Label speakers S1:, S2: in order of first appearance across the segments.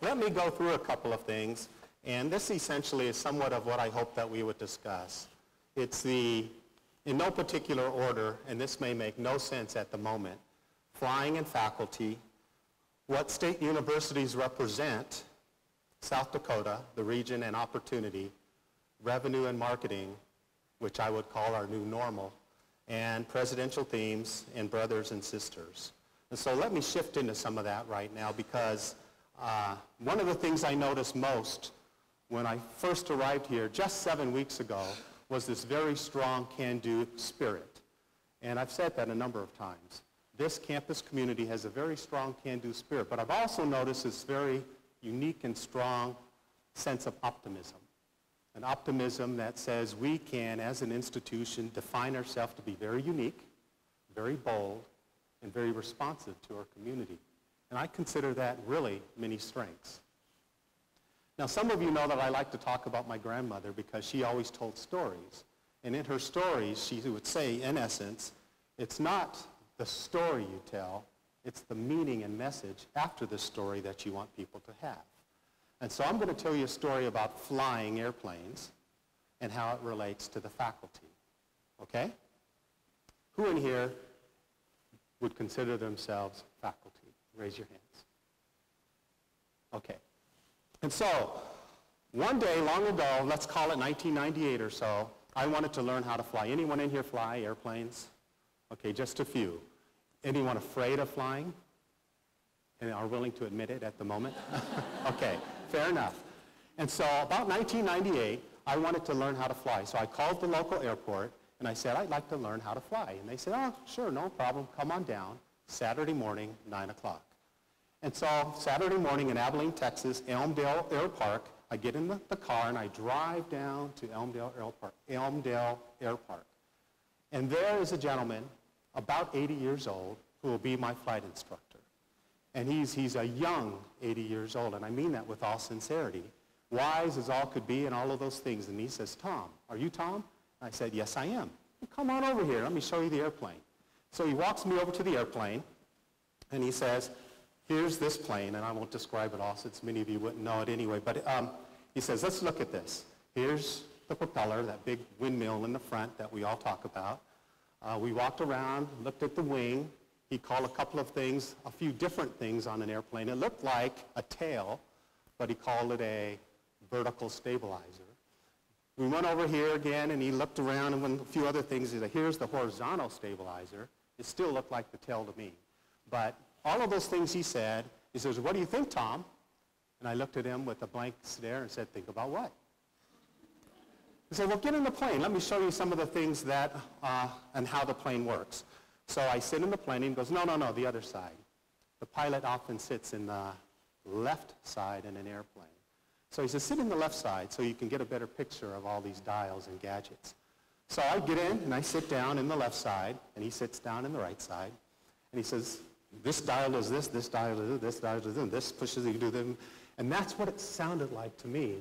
S1: let me go through a couple of things, and this essentially is somewhat of what I hope that we would discuss. It's in no particular order, and this may make no sense at the moment, flying and faculty, what state universities represent, South Dakota, the region and opportunity, revenue and marketing, which I would call our new normal, and presidential themes, and brothers and sisters. And so let me shift into some of that right now, because one of the things I noticed most when I first arrived here just 7 weeks ago was this very strong can-do spirit. And I've said that a number of times. This campus community has a very strong can-do spirit, but I've also noticed this very unique and strong sense of optimism. An optimism that says we can, as an institution, define ourselves to be very unique, very bold, and very responsive to our community. And I consider that really many strengths. Now, some of you know that I like to talk about my grandmother because she always told stories. And in her stories, she would say, in essence, it's not the story you tell, it's the meaning and message after the story that you want people to have. And so I'm going to tell you a story about flying airplanes and how it relates to the faculty. Okay? Who in here would consider themselves faculty? Raise your hands. Okay. And so, one day long ago, let's call it 1998 or so, I wanted to learn how to fly. Anyone in here fly airplanes? Okay, just a few. Anyone afraid of flying? And are willing to admit it at the moment? Okay, fair enough. And so about 1998, I wanted to learn how to fly. So I called the local airport and I said, I'd like to learn how to fly. And they said, oh, sure, no problem, come on down. Saturday morning, 9 o'clock. And so Saturday morning in Abilene, Texas, Elmdale Air Park, I get in the car and I drive down to Elmdale Air Park. And there is a gentleman, about 80 years old, who will be my flight instructor. And he's a young 80 years old, and I mean that with all sincerity. Wise as all could be and all of those things. And he says, Tom, are you Tom? And I said, yes, I am. Well, come on over here. Let me show you the airplane. So he walks me over to the airplane, and he says, here's this plane, and I won't describe it all since many of you wouldn't know it anyway, but he says, let's look at this. Here's the propeller, that big windmill in the front that we all talk about. We walked around, looked at the wing. He called a couple of things, a few different things on an airplane. It looked like a tail, but he called it a vertical stabilizer. We went over here again, and he looked around, and a few other things. He said, here's the horizontal stabilizer. It still looked like the tail to me. But all of those things he said, he says, what do you think, Tom? And I looked at him with a blank stare and said, think about what? He said, well, get in the plane. Let me show you some of the things that, and how the plane works. So I sit in the plane, and he goes, no, the other side. The pilot often sits in the left side in an airplane. So he says, sit in the left side so you can get a better picture of all these dials and gadgets. So I get in, and I sit down in the left side, and he sits down in the right side. And he says, this dial does this dial does this dial does this, and this pushes you do them. And that's what it sounded like to me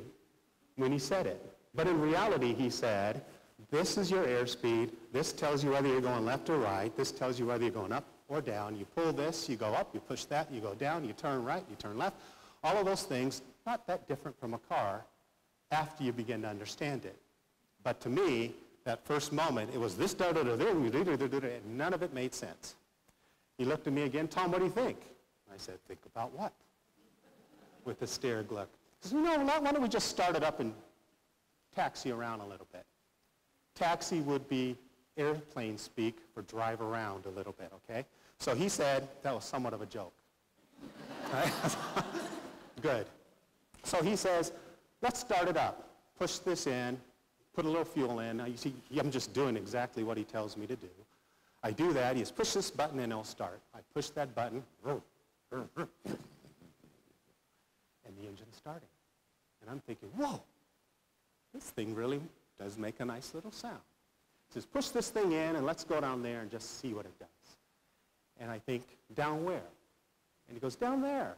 S1: when he said it. But in reality, he said, this is your airspeed. This tells you whether you're going left or right. This tells you whether you're going up or down. You pull this, you go up, you push that, you go down, you turn right, you turn left. All of those things, not that different from a car after you begin to understand it. But to me, that first moment, it was this, and none of it made sense. He looked at me again, Tom, what do you think? I said, think about what? With a stared look. He said, no, why don't we just start it up and taxi around a little bit. Taxi would be airplane speak for drive around a little bit, okay? So he said, that was somewhat of a joke. Right? Good. So he says, let's start it up. Push this in, put a little fuel in. Now you see, I'm just doing exactly what he tells me to do. I do that. He says, push this button and it'll start. I push that button, and the engine's starting. And I'm thinking, whoa, this thing really does make a nice little sound. He says, push this thing in and let's go down there and just see what it does. And I think, down where? And he goes, down there.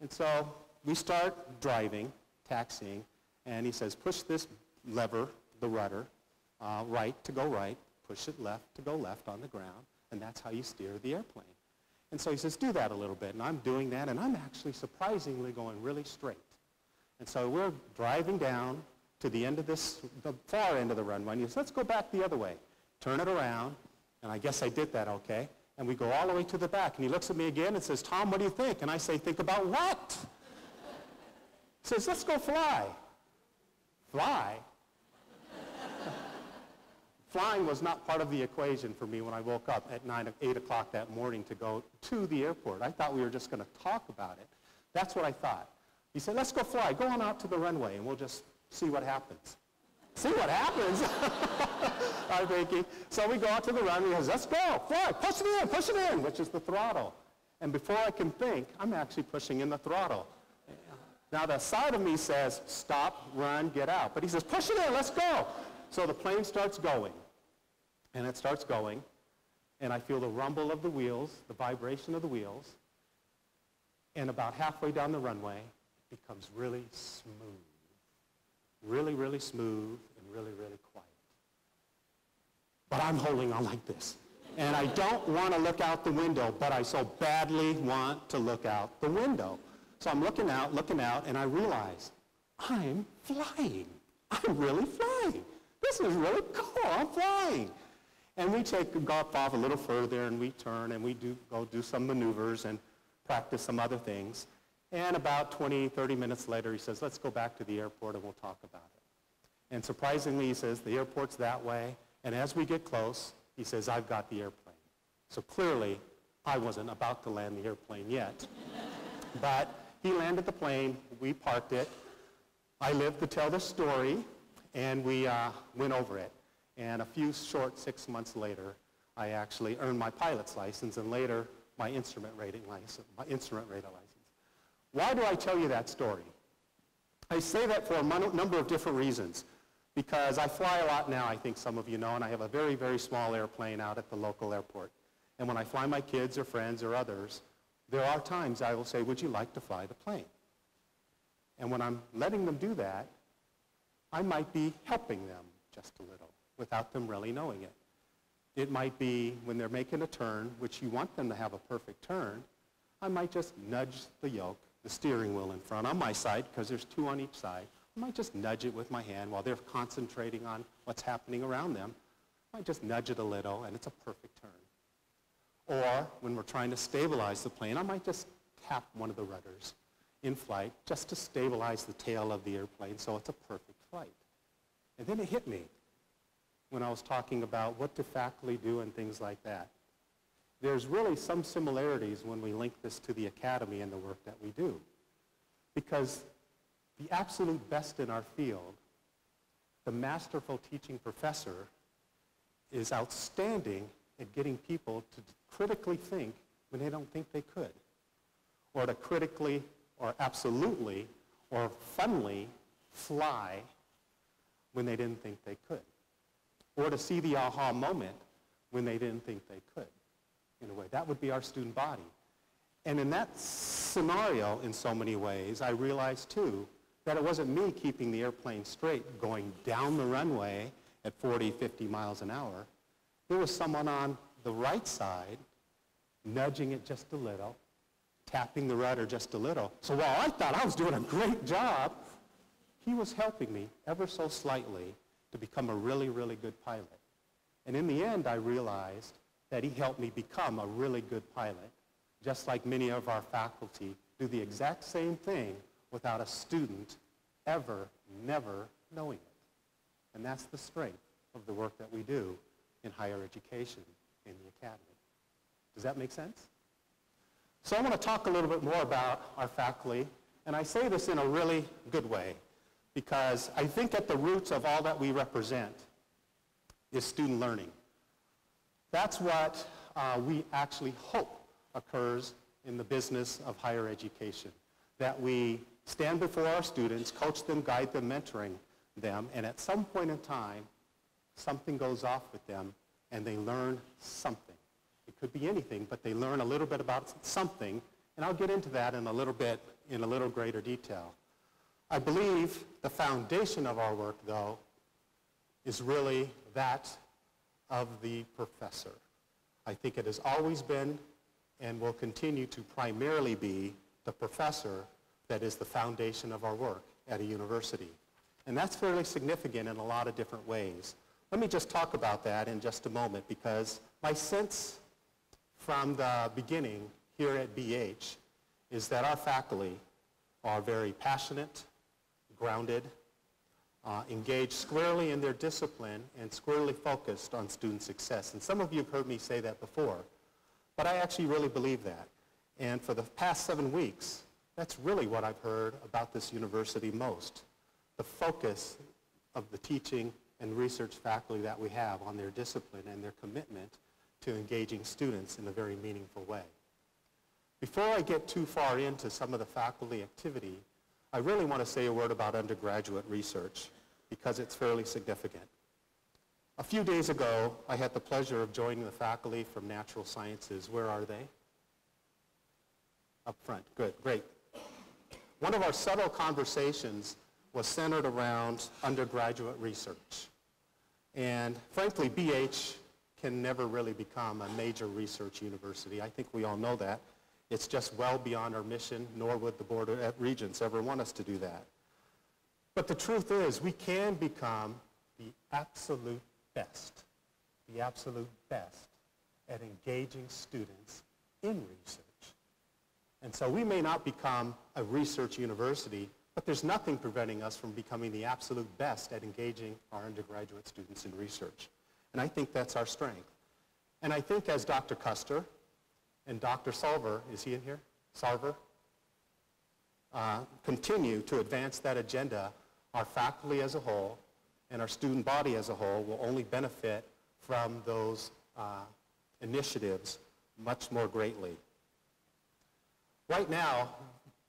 S1: And so we start driving, taxiing, and he says, push this lever, the rudder, right to go right, push it left to go left on the ground, and that's how you steer the airplane. And so he says, do that a little bit. And I'm doing that, and I'm actually surprisingly going really straight. And so we're driving down to the end of the far end of the runway. And he says, let's go back the other way. Turn it around. And I guess I did that okay. And we go all the way to the back. And he looks at me again and says, Tom, what do you think? And I say, think about what? He says, let's go fly. Fly? Flying was not part of the equation for me when I woke up at 8 o'clock that morning to go to the airport. I thought we were just going to talk about it. That's what I thought. He said, let's go fly. Go on out to the runway, and we'll just see what happens. See what happens? I'm thinking. So we go out to the runway. He says, let's go. Fly. Push it in, which is the throttle. And before I can think, I'm actually pushing in the throttle. Now, the side of me says, stop, run, get out. But he says, push it in. Let's go. So the plane starts going. And it starts going, and I feel the rumble of the wheels, the vibration of the wheels, and about halfway down the runway, it becomes really smooth. Really, really smooth and really, really quiet. But I'm holding on like this. And I don't want to look out the window, but I so badly want to look out the window. So I'm looking out, and I realize, I'm flying. I'm really flying. This is really cool. I'm flying. And we go off a little further, and we turn, and we go do some maneuvers and practice some other things. And about 20, 30 minutes later, he says, let's go back to the airport, and we'll talk about it. And surprisingly, he says, the airport's that way. And as we get close, he says, I've got the airplane. So clearly, I wasn't about to land the airplane yet. But he landed the plane. We parked it. I lived to tell the story, and we went over it. And a few short 6 months later, I actually earned my pilot's license and later my instrument rating license, Why do I tell you that story? I say that for a number of different reasons. Because I fly a lot now, I think some of you know, and I have a very, very small airplane out at the local airport. And when I fly my kids or friends or others, there are times I will say, would you like to fly the plane? And when I'm letting them do that, I might be helping them just a little, without them really knowing it. It might be when they're making a turn, which you want them to have a perfect turn, I might just nudge the yoke, the steering wheel in front on my side, because there's two on each side. I might just nudge it with my hand while they're concentrating on what's happening around them. I might just nudge it a little, and it's a perfect turn. Or when we're trying to stabilize the plane, I might just tap one of the rudders in flight just to stabilize the tail of the airplane so it's a perfect flight. And then it hit me when I was talking about what do faculty do and things like that. There's really some similarities when we link this to the academy and the work that we do. Because the absolute best in our field, the masterful teaching professor, is outstanding at getting people to critically think when they don't think they could, or to critically or absolutely or funly fly when they didn't think they could, or to see the aha moment when they didn't think they could, in a way. That would be our student body. And in that scenario, in so many ways, I realized, too, that it wasn't me keeping the airplane straight, going down the runway at 40, 50 miles an hour. There was someone on the right side nudging it just a little, tapping the rudder just a little. So while I thought I was doing a great job, he was helping me ever so slightly to become a really, really good pilot. And in the end, I realized that he helped me become a really good pilot, just like many of our faculty do the exact same thing without a student ever, never knowing it. And that's the strength of the work that we do in higher education in the academy. Does that make sense? So I want to talk a little bit more about our faculty, and I say this in a really good way, because I think at the roots of all that we represent is student learning. That's what we actually hope occurs in the business of higher education, that we stand before our students, coach them, guide them, mentoring them, and at some point in time, something goes off with them, and they learn something. It could be anything, but they learn a little bit about something, and I'll get into that in a little bit, in a little greater detail. I believe the foundation of our work, though, is really that of the professor. I think it has always been and will continue to primarily be the professor that is the foundation of our work at a university. And that's fairly significant in a lot of different ways. Let me just talk about that in just a moment, because my sense from the beginning here at BH is that our faculty are very passionate, grounded, engaged squarely in their discipline, and squarely focused on student success. And some of you have heard me say that before, but I actually really believe that. And for the past 7 weeks, that's really what I've heard about this university most. The focus of the teaching and research faculty that we have on their discipline and their commitment to engaging students in a very meaningful way. Before I get too far into some of the faculty activity, I really want to say a word about undergraduate research because it's fairly significant. A few days ago, I had the pleasure of joining the faculty from Natural Sciences. Where are they? Up front. Good, great. One of our subtle conversations was centered around undergraduate research. And frankly, BH can never really become a major research university. I think we all know that. It's just well beyond our mission, nor would the Board of Regents ever want us to do that. But the truth is, we can become the absolute best at engaging students in research. And so we may not become a research university, but there's nothing preventing us from becoming the absolute best at engaging our undergraduate students in research. And I think that's our strength. And I think as Dr. Custer and Dr. Salver, is he in here? Sarver? Continue to advance that agenda, our faculty as a whole and our student body as a whole will only benefit from those initiatives much more greatly. Right now,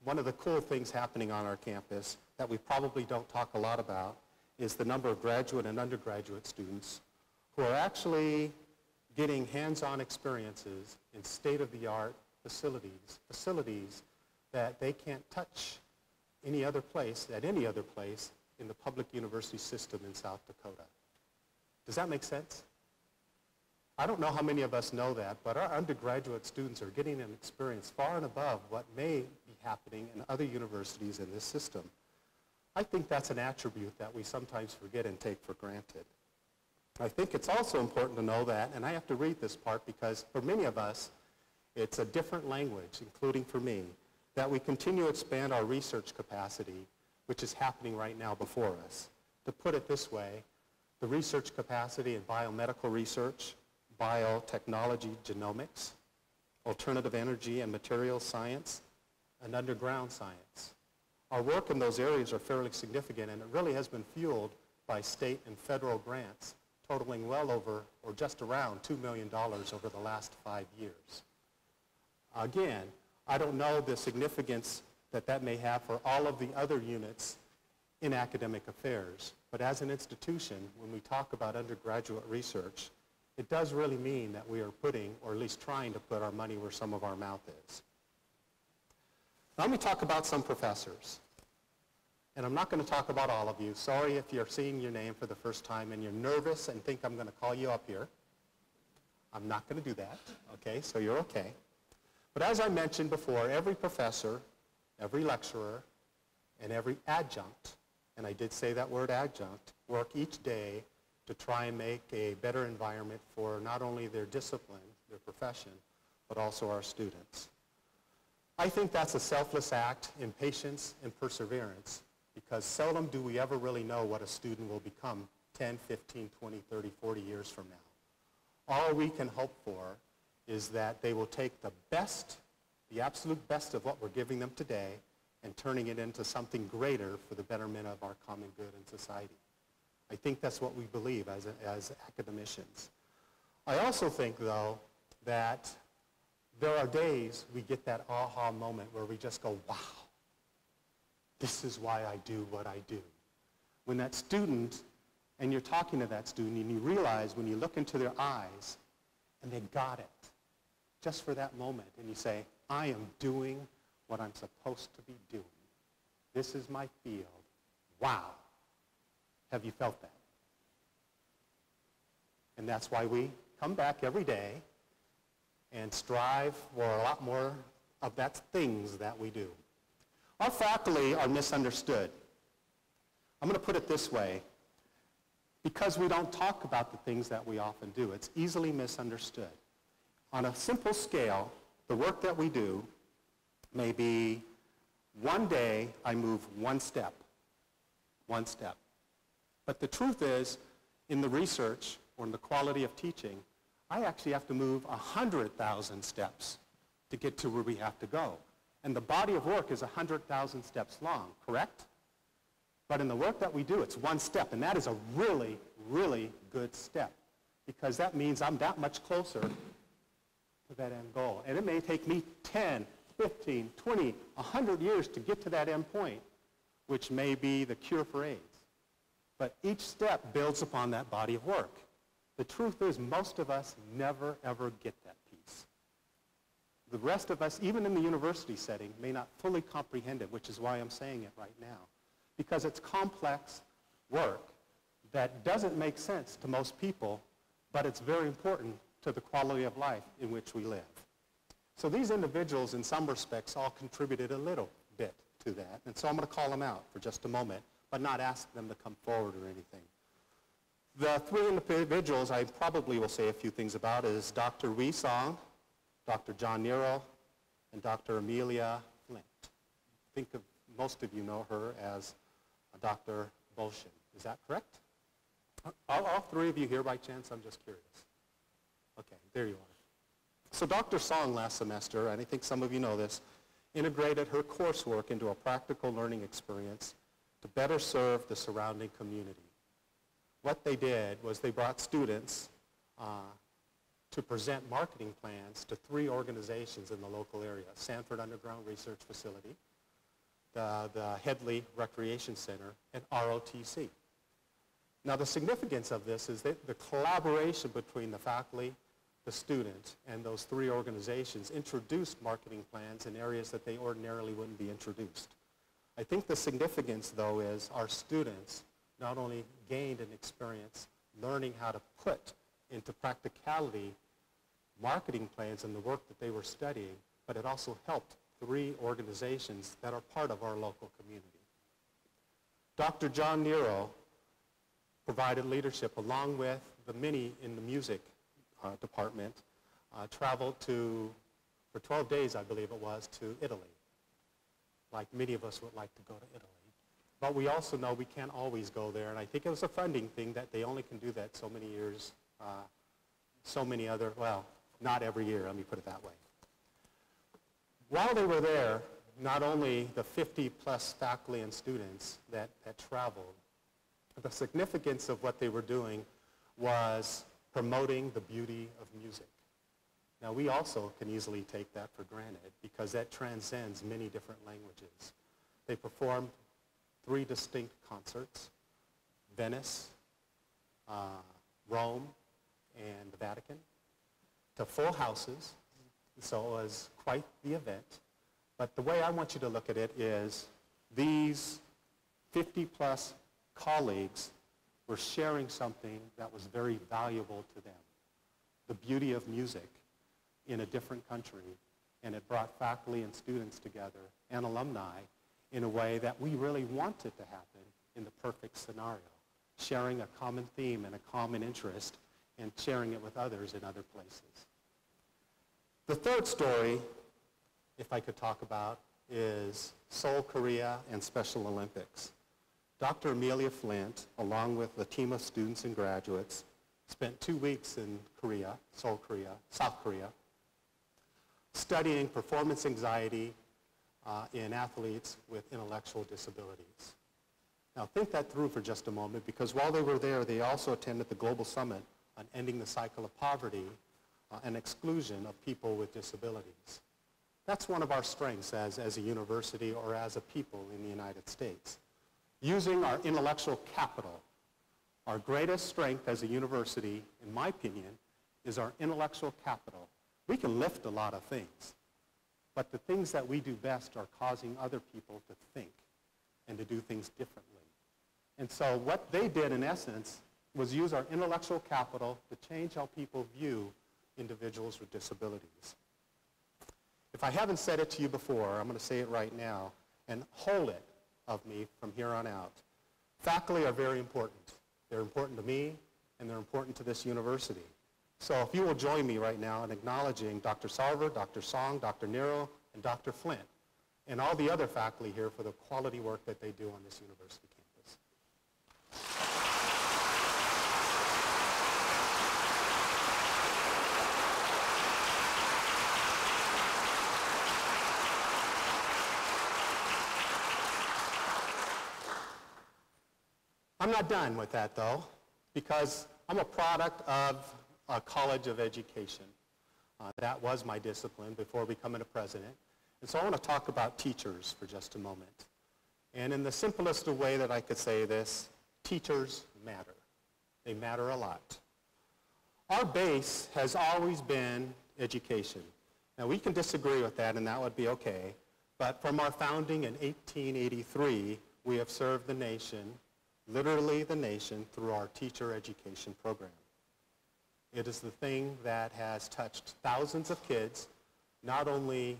S1: one of the cool things happening on our campus that we probably don't talk a lot about is the number of graduate and undergraduate students who are actually getting hands-on experiences in state-of-the-art facilities that they can't touch at any other place in the public university system in South Dakota. Does that make sense? I don't know how many of us know that, but our undergraduate students are getting an experience far and above what may be happening in other universities in this system. I think that's an attribute that we sometimes forget and take for granted. I think it's also important to know that, and I have to read this part because for many of us, it's a different language, including for me, that we continue to expand our research capacity, which is happening right now before us. To put it this way, the research capacity in biomedical research, biotechnology, genomics, alternative energy and materials science, and underground science. Our work in those areas are fairly significant, and it really has been fueled by state and federal grants totaling well over, or just around, $2 million over the last 5 years. Again, I don't know the significance that that may have for all of the other units in academic affairs, but as an institution, when we talk about undergraduate research, it does really mean that we are putting, or at least trying to put our money where some of our mouth is. Now, let me talk about some professors. And I'm not going to talk about all of you. Sorry if you're seeing your name for the first time and you're nervous and think I'm going to call you up here. I'm not going to do that, okay? So you're okay. But as I mentioned before, every professor, every lecturer, and every adjunct, and I did say that word adjunct, work each day to try and make a better environment for not only their discipline, their profession, but also our students. I think that's a selfless act in patience and perseverance, because seldom do we ever really know what a student will become 10, 15, 20, 30, 40 years from now. All we can hope for is that they will take the best, the absolute best of what we're giving them today and turning it into something greater for the betterment of our common good in society. I think that's what we believe as academicians. I also think, though, that there are days we get that aha moment where we just go, wow, this is why I do what I do. When that student, and you're talking to that student, and you realize when you look into their eyes, and they got it, just for that moment, and you say, I am doing what I'm supposed to be doing. This is my field. Wow. Have you felt that? And that's why we come back every day and strive for a lot more of that things that we do. Our faculty are misunderstood. I'm going to put it this way. Because we don't talk about the things that we often do, it's easily misunderstood. On a simple scale, the work that we do may be one day I move one step. But the truth is, in the research or in the quality of teaching, I actually have to move 100,000 steps to get to where we have to go. And the body of work is 100,000 steps long, correct? But in the work that we do, it's one step, and that is a really, really good step, because that means I'm that much closer to that end goal. And it may take me 10, 15, 20, 100 years to get to that end point, which may be the cure for AIDS. But each step builds upon that body of work. The truth is, most of us never, ever get that piece. The rest of us, even in the university setting, may not fully comprehend it, which is why I'm saying it right now. Because it's complex work that doesn't make sense to most people, but it's very important to the quality of life in which we live. So these individuals, in some respects, all contributed a little bit to that. And so I'm going to call them out for just a moment, but not ask them to come forward or anything. The three individuals I probably will say a few things about is Dr. Wee Song, Dr. John Nero, and Dr. Amelia Flint. Think of, most of you know her as Dr. Bolshin. Is that correct? Are all three of you here by chance? I'm just curious. Okay, there you are. So Dr. Song last semester, and I think some of you know this, integrated her coursework into a practical learning experience to better serve the surrounding community. What they did was they brought students to present marketing plans to three organizations in the local area: Sanford Underground Research Facility, the Headley Recreation Center, and ROTC. Now the significance of this is that the collaboration between the faculty, the students, and those three organizations introduced marketing plans in areas that they ordinarily wouldn't be introduced. I think the significance, though, is our students not only gained an experience learning how to put into practicality marketing plans and the work that they were studying, but it also helped three organizations that are part of our local community. Dr. John Nero provided leadership along with the many in the music department, traveled for 12 days, I believe it was, to Italy, like many of us would like to go to Italy. But we also know we can't always go there, and I think it was a funding thing that they only can do that so many years, so many other, well, not every year, let me put it that way. While they were there, not only the 50-plus faculty and students that traveled, the significance of what they were doing was promoting the beauty of music. Now, we also can easily take that for granted because that transcends many different languages. They performed 3 distinct concerts: Venice, Rome, and the Vatican, to full houses. So it was quite the event. But the way I want you to look at it is these 50-plus colleagues were sharing something that was very valuable to them: the beauty of music in a different country. And it brought faculty and students together and alumni in a way that we really wanted to happen in the perfect scenario, sharing a common theme and a common interest and sharing it with others in other places. The third story, if I could talk about, is Seoul, Korea, and Special Olympics. Dr. Amelia Flint, along with a team of students and graduates, spent 2 weeks in Korea, Seoul, Korea, South Korea, studying performance anxiety in athletes with intellectual disabilities. Now think that through for just a moment, because while they were there, they also attended the Global Summit on Ending the Cycle of Poverty and Exclusion of People with Disabilities. That's one of our strengths as a university or as a people in the United States. Using our intellectual capital. Our greatest strength as a university, in my opinion, is our intellectual capital. We can lift a lot of things, but the things that we do best are causing other people to think and to do things differently. And so what they did, in essence, was use our intellectual capital to change how people view individuals with disabilities. If I haven't said it to you before, I'm going to say it right now, and hold it of me from here on out. Faculty are very important. They're important to me, and they're important to this university. So if you will join me right now in acknowledging Dr. Sarver, Dr. Song, Dr. Nero, and Dr. Flint, and all the other faculty here for the quality work that they do on this university campus. I'm not done with that, though, because I'm a product of a college of education. That was my discipline before becoming a president. And so I want to talk about teachers for just a moment. And in the simplest way that I could say this, teachers matter. They matter a lot. Our base has always been education. Now, we can disagree with that, and that would be okay. But from our founding in 1883, we have served the nation, literally the nation, through our teacher education program. It is the thing that has touched thousands of kids, not only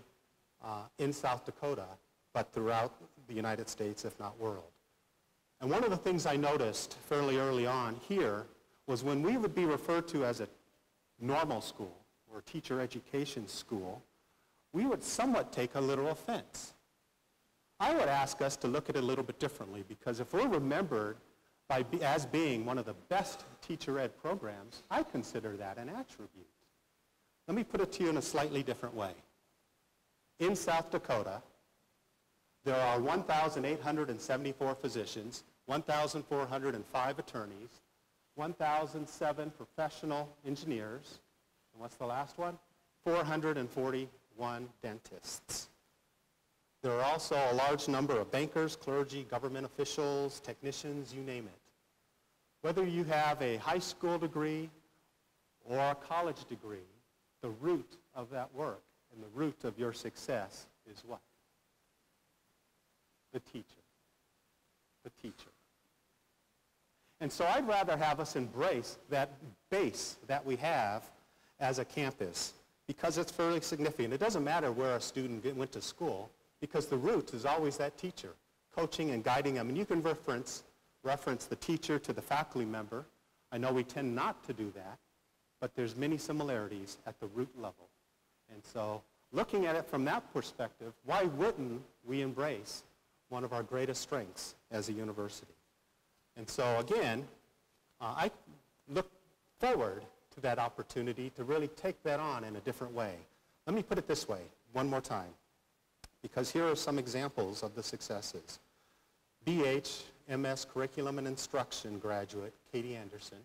S1: in South Dakota, but throughout the United States, if not world. And one of the things I noticed fairly early on here was when we would be referred to as a normal school or teacher education school, we would somewhat take a little offense. I would ask us to look at it a little bit differently, because if we're remembered as being one of the best teacher ed programs, I consider that an attribute. Let me put it to you in a slightly different way. In South Dakota, there are 1,874 physicians, 1,405 attorneys, 1,007 professional engineers, and what's the last one? 441 dentists. There are also a large number of bankers, clergy, government officials, technicians, you name it. Whether you have a high school degree or a college degree, the root of that work and the root of your success is what? The teacher. The teacher. And so I'd rather have us embrace that base that we have as a campus, because it's fairly significant. It doesn't matter where a student went to school, because the root is always that teacher, coaching and guiding them. And you can reference the teacher to the faculty member. I know we tend not to do that, but there's many similarities at the root level. And so looking at it from that perspective, why wouldn't we embrace one of our greatest strengths as a university? And so again, I look forward to that opportunity to really take that on in a different way. Let me put it this way one more time, because here are some examples of the successes. BHMS Curriculum and Instruction graduate, Katie Anderson.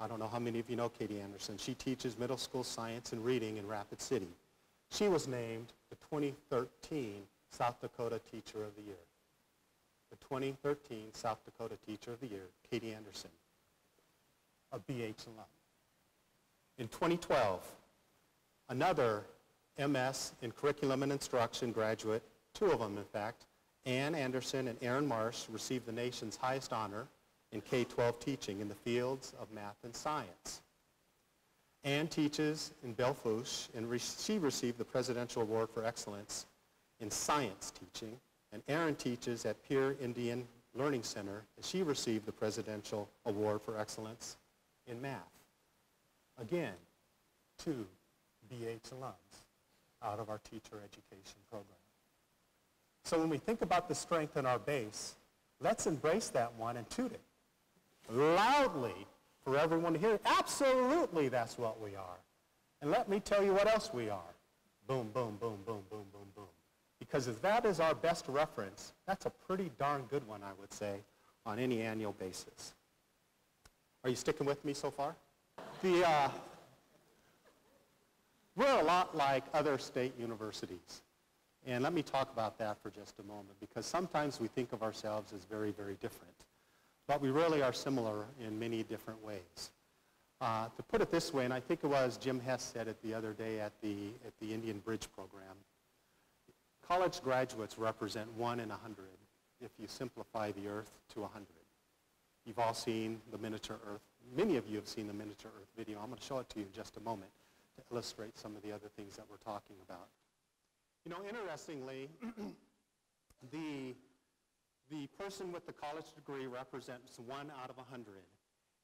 S1: I don't know how many of you know Katie Anderson. She teaches middle school science and reading in Rapid City. She was named the 2013 South Dakota Teacher of the Year. The 2013 South Dakota Teacher of the Year, Katie Anderson, a BH alum. In 2012, another MS in Curriculum and Instruction graduate, two of them in fact, Ann Anderson and Aaron Marsh, received the nation's highest honor in K-12 teaching in the fields of math and science. Ann teaches in Belle-Fourche, and she received the Presidential Award for Excellence in Science Teaching, and Aaron teaches at Peer Indian Learning Center, and she received the Presidential Award for Excellence in Math. Again, two BH alums out of our teacher education program. So when we think about the strength in our base, let's embrace that one and toot it loudly for everyone to hear. Absolutely, that's what we are. And let me tell you what else we are. Boom, boom, boom, boom, boom, boom, boom. Because if that is our best reference, that's a pretty darn good one, I would say, on any annual basis. Are you sticking with me so far? We're a lot like other state universities. And let me talk about that for just a moment, because sometimes we think of ourselves as very, very different. But we really are similar in many different ways. To put it this way, and I think it was Jim Hess said it the other day at the Indian Bridge program, college graduates represent 1 in 100 if you simplify the earth to 100. You've all seen the miniature earth. Many of you have seen the miniature earth video. I'm going to show it to you in just a moment. to illustrate some of the other things that we're talking about. You know, interestingly, the person with the college degree represents 1 out of 100.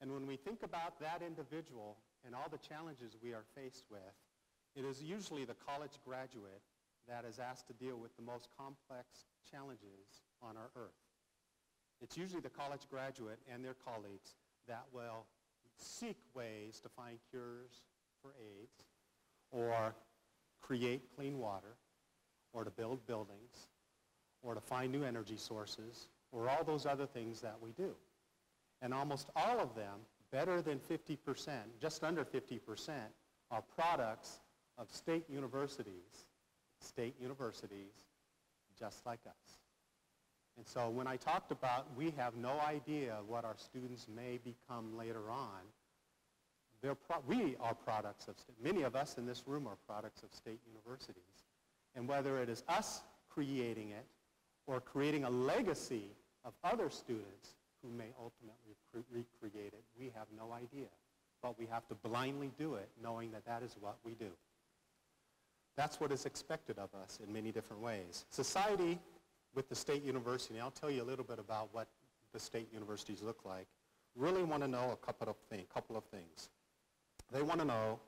S1: And when we think about that individual and all the challenges we are faced with, it is usually the college graduate that is asked to deal with the most complex challenges on our earth. It's usually the college graduate and their colleagues that will seek ways to find cures for AIDS, or create clean water, or to build buildings, or to find new energy sources, or all those other things that we do. And almost all of them, better than 50%, just under 50%, are products of state universities just like us. And so when I talked about we have no idea what our students may become later on, we are products of many of us in this room are products of state universities. And whether it is us creating it or creating a legacy of other students who may ultimately recreate it, we have no idea. But we have to blindly do it, knowing that that is what we do. That's what is expected of us in many different ways. Society with the state university, and I'll tell you a little bit about what the state universities look like, really want to know a couple of things. They want to know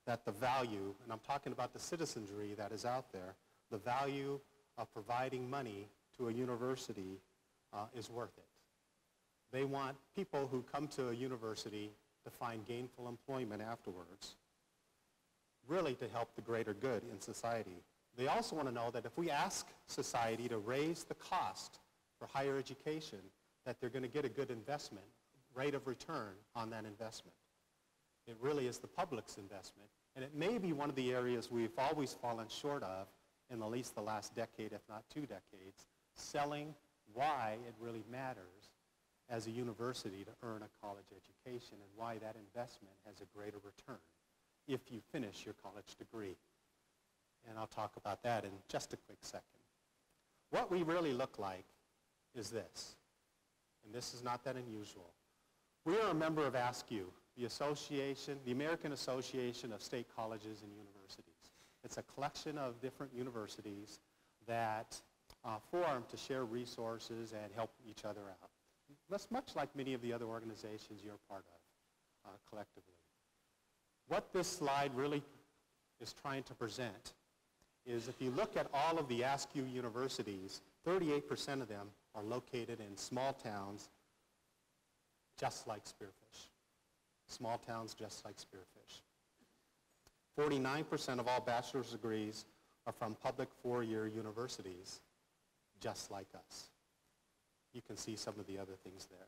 S1: that the value, and I'm talking about the citizenry that is out there, the value of providing money to a university is worth it. They want people who come to a university to find gainful employment afterwards, really to help the greater good in society. They also want to know that if we ask society to raise the cost for higher education, that they're going to get a good investment, rate of return on that investment. It really is the public's investment, and it may be one of the areas we've always fallen short of in at least the last decade, if not 2 decades, selling why it really matters as a university to earn a college education and why that investment has a greater return if you finish your college degree. And I'll talk about that in just a quick second. What we really look like is this, and this is not that unusual. We are a member of ASCU, the American Association of State Colleges and Universities. It's a collection of different universities that form to share resources and help each other out. That's much like many of the other organizations you're part of collectively. What this slide really is trying to present is if you look at all of the ASCU universities, 38% of them are located in small towns just like Spearfish. Small towns just like Spearfish. 49% of all bachelor's degrees are from public 4-year universities just like us. You can see some of the other things there.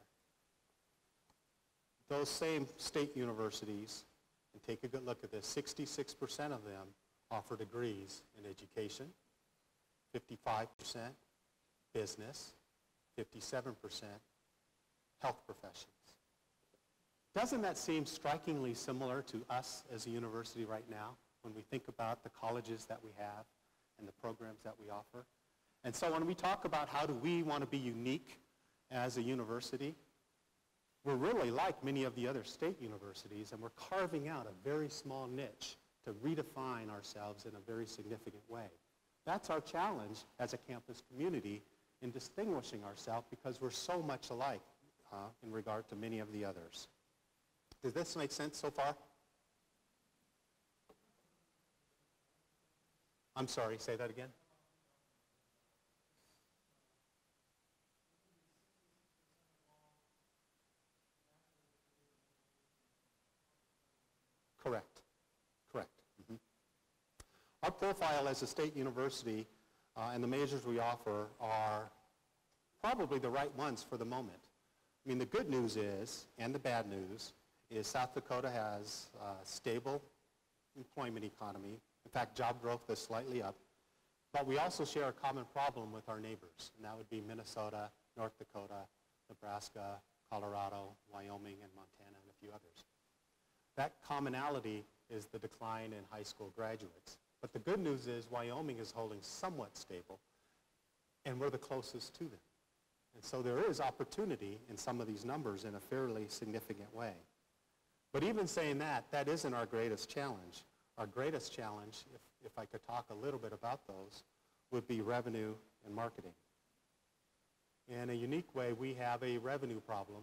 S1: Those same state universities, and take a good look at this, 66% of them offer degrees in education, 55% business, 57% health professions. Doesn't that seem strikingly similar to us as a university right now when we think about the colleges that we have and the programs that we offer? And so when we talk about how do we want to be unique as a university, we're really like many of the other state universities, and we're carving out a very small niche to redefine ourselves in a very significant way. That's our challenge as a campus community in distinguishing ourselves because we're so much alike in regard to many of the others. Does this make sense so far? I'm sorry, say that again. Correct. Our profile as a state university and the majors we offer are probably the right ones for the moment. I mean, the good news is, and the bad news, is South Dakota has a stable employment economy. In fact, job growth is slightly up. But we also share a common problem with our neighbors, and that would be Minnesota, North Dakota, Nebraska, Colorado, Wyoming, and Montana, and a few others. That commonality is the decline in high school graduates. But the good news is Wyoming is holding somewhat stable, and we're the closest to them. And so there is opportunity in some of these numbers in a fairly significant way. But even saying that, that isn't our greatest challenge. our greatest challenge, if I could talk a little bit about those, would be revenue and marketing. In a unique way, we have a revenue problem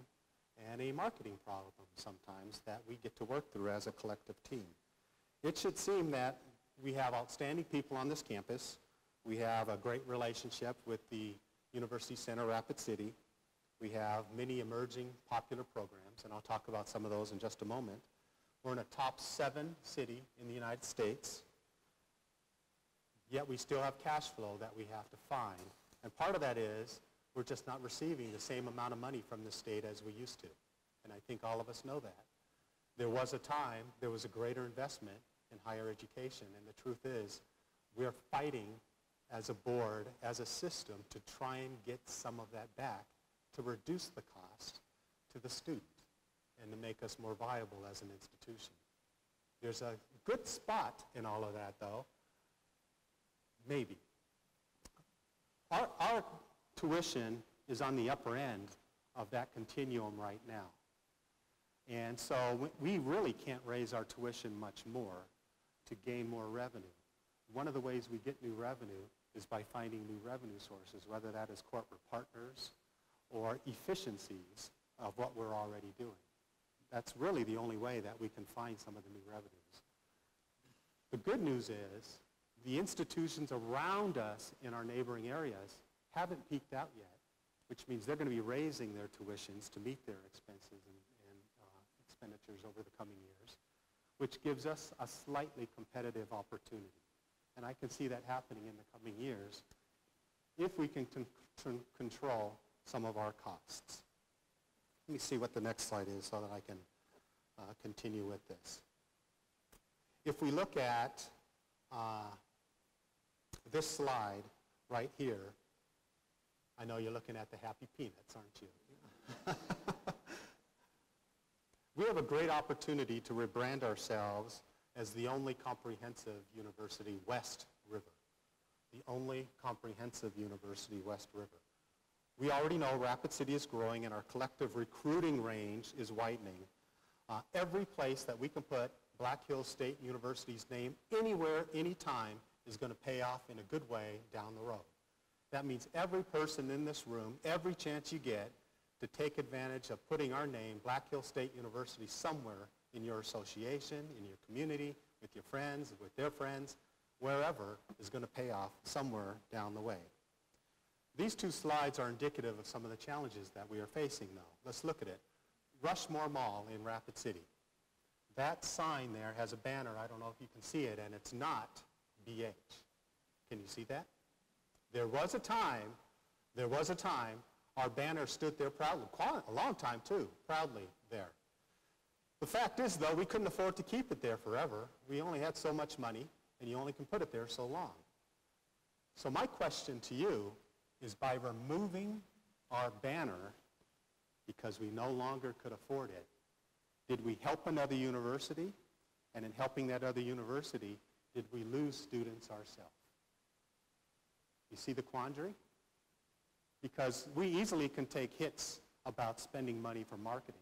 S1: and a marketing problem sometimes that we get to work through as a collective team. It should seem that we have outstanding people on this campus. We have a great relationship with the University Center Rapid City. We have many emerging popular programs, and I'll talk about some of those in just a moment. We're in a top 7 city in the United States, yet we still have cash flow that we have to find. And part of that is we're just not receiving the same amount of money from the state as we used to. And I think all of us know that. There was a time, there was a greater investment in higher education, and the truth is we're fighting as a board, as a system, to try and get some of that back to reduce the cost to the student and to make us more viable as an institution. There's a good spot in all of that, though. Maybe. Our tuition is on the upper end of that continuum right now. And so we really can't raise our tuition much more to gain more revenue. One of the ways we get new revenue is by finding new revenue sources, whether that is corporate partners or efficiencies of what we're already doing. That's really the only way that we can find some of the new revenues. The good news is the institutions around us in our neighboring areas haven't peaked out yet, which means they're going to be raising their tuitions to meet their expenses and expenditures over the coming years, which gives us a slightly competitive opportunity. And I can see that happening in the coming years if we can control some of our costs. Let me see what the next slide is so that I can continue with this. If we look at this slide right here, I know you're looking at the happy peanuts, aren't you? We have a great opportunity to rebrand ourselves as the only comprehensive university West River. The only comprehensive university West River. We already know Rapid City is growing and our collective recruiting range is widening. Every place that we can put Black Hills State University's name anywhere, anytime is going to pay off in a good way down the road. That means every person in this room, every chance you get to take advantage of putting our name, Black Hills State University, somewhere in your association, in your community, with your friends, with their friends, wherever, is going to pay off somewhere down the way. These two slides are indicative of some of the challenges that we are facing, though. Let's look at it. Rushmore Mall in Rapid City. That sign there has a banner, I don't know if you can see it, and it's not BH. Can you see that? There was a time, our banner stood there proudly, quite a long time too, proudly there. The fact is, though, we couldn't afford to keep it there forever. We only had so much money, and you only can put it there so long. So my question to you is, by removing our banner because we no longer could afford it, did we help another university? And in helping that other university, did we lose students ourselves? You see the quandary? Because we easily can take hits about spending money for marketing.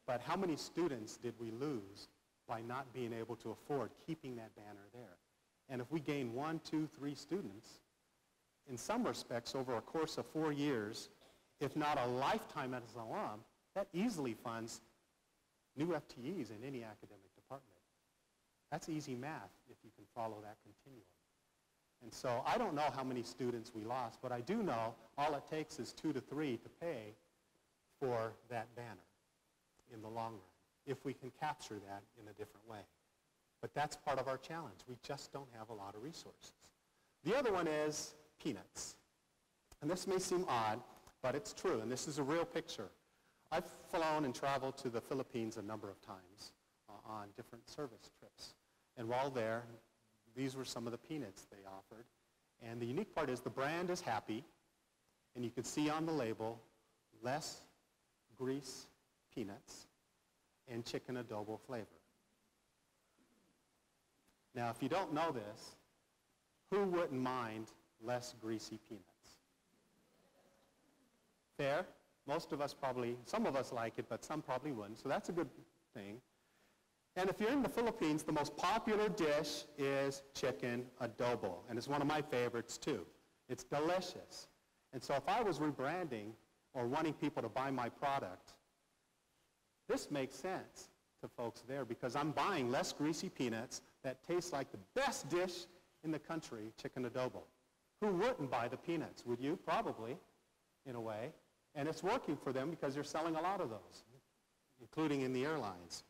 S1: But how many students did we lose by not being able to afford keeping that banner there? And if we gain 1, 2, 3 students, in some respects, over a course of 4 years, if not a lifetime as an alum, that easily funds new FTEs in any academic department. That's easy math if you can follow that continuum. And so I don't know how many students we lost, but I do know all it takes is 2 to 3 to pay for that banner in the long run, if we can capture that in a different way. But that's part of our challenge. We just don't have a lot of resources. The other one is peanuts. And this may seem odd, but it's true, and this is a real picture. I've flown and traveled to the Philippines a number of times on different service trips. And while there, these were some of the peanuts they offered. And the unique part is the brand is Happy, and you can see on the label, less grease peanuts and chicken adobo flavor. Now, if you don't know this, who wouldn't mind less greasy peanuts? Fair? Most of us probably, some of us like it, but some probably wouldn't, so that's a good thing. And if you're in the Philippines, the most popular dish is chicken adobo, and it's one of my favorites too. It's delicious. And so if I was rebranding or wanting people to buy my product, this makes sense to folks there because I'm buying less greasy peanuts that taste like the best dish in the country, chicken adobo. Who wouldn't buy the peanuts? Would you? Probably, in a way. And it's working for them because they're selling a lot of those, including in the airlines.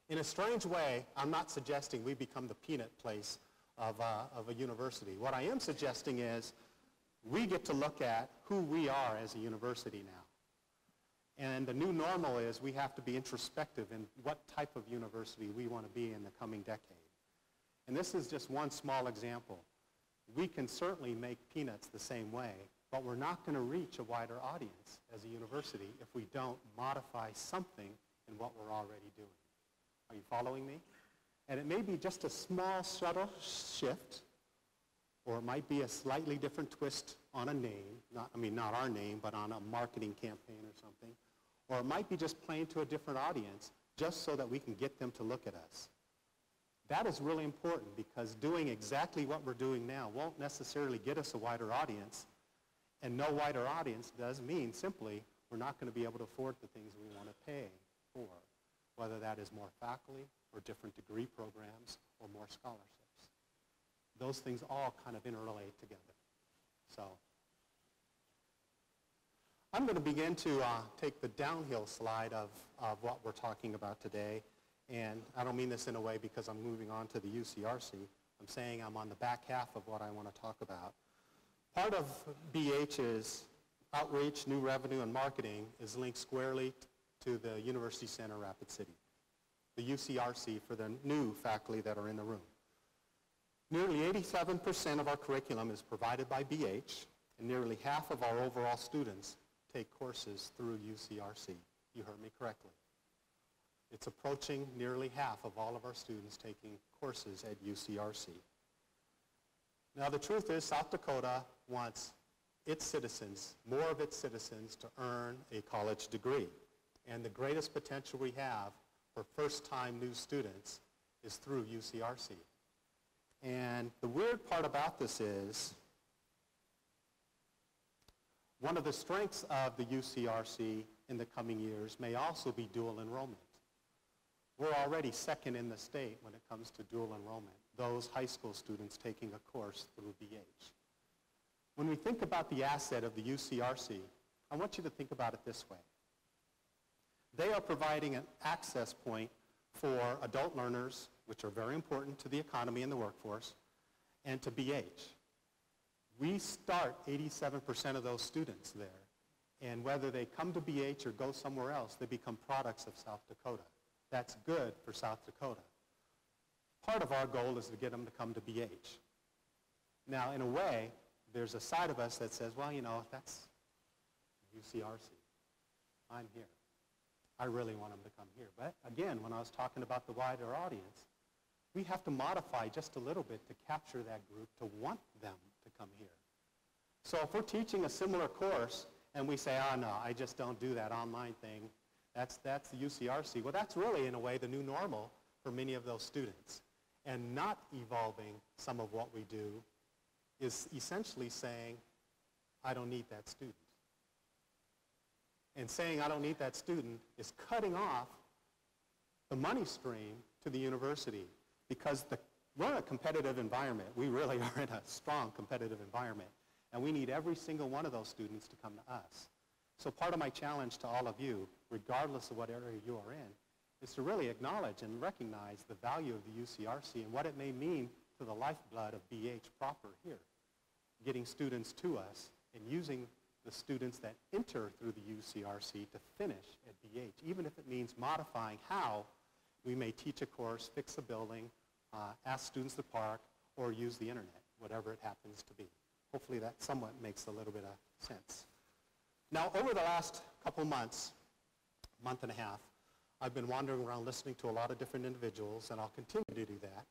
S1: In a strange way, I'm not suggesting we become the peanut place of a university. What I am suggesting is we get to look at who we are as a university now. And the new normal is we have to be introspective in what type of university we want to be in the coming decade. And this is just one small example. We can certainly make peanuts the same way, but we're not going to reach a wider audience as a university if we don't modify something in what we're already doing. Are you following me? And it may be just a small, subtle shift, or it might be a slightly different twist on a name, not our name, but on a marketing campaign or something. Or it might be just playing to a different audience just so that we can get them to look at us. That is really important because doing exactly what we're doing now won't necessarily get us a wider audience. And no wider audience does mean simply we're not going to be able to afford the things we want to pay for, whether that is more faculty or different degree programs or more scholarships. Those things all kind of interrelate together. So I'm going to begin to take the downhill slide of what we're talking about today. And I don't mean this in a way because I'm moving on to the UCRC. I'm saying I'm on the back half of what I want to talk about. Part of BH's outreach, new revenue, and marketing is linked squarely to the University Center Rapid City, the UCRC for the new faculty that are in the room. Nearly 87% of our curriculum is provided by BH, and nearly half of our overall students take courses through UCRC. You heard me correctly. It's approaching nearly half of all of our students taking courses at UCRC. Now the truth is South Dakota wants its citizens, more of its citizens, to earn a college degree. And the greatest potential we have for first-time new students is through UCRC. And the weird part about this is one of the strengths of the UCRC in the coming years may also be dual enrollment. We're already second in the state when it comes to dual enrollment, those high school students taking a course through BH. When we think about the asset of the UCRC, I want you to think about it this way. They are providing an access point for adult learners, which are very important to the economy and the workforce, and to BH. We start 87% of those students there, and whether they come to BH or go somewhere else, they become products of South Dakota. That's good for South Dakota. Part of our goal is to get them to come to BH. Now, in a way, there's a side of us that says, well, you know, that's UCRC. I'm here. I really want them to come here. But again, when I was talking about the wider audience, we have to modify just a little bit to capture that group, to want them to come here. So if we're teaching a similar course and we say, oh, no, I just don't do that online thing, that's the UCRC. Well, that's really, in a way, the new normal for many of those students. And not evolving some of what we do is essentially saying, I don't need that student. And saying I don't need that student is cutting off the money stream to the university because we're in a competitive environment. We really are in a strong competitive environment. And we need every single one of those students to come to us. So part of my challenge to all of you, regardless of what area you are in, is to really acknowledge and recognize the value of the UCRC and what it may mean to the lifeblood of BH proper here, getting students to us and using the students that enter through the UCRC to finish at BH, even if it means modifying how we may teach a course, fix a building, ask students to park, or use the internet, whatever it happens to be. Hopefully that somewhat makes a little bit of sense. Now, over the last couple months, month and a half, I've been wandering around listening to a lot of different individuals, and I'll continue to do that.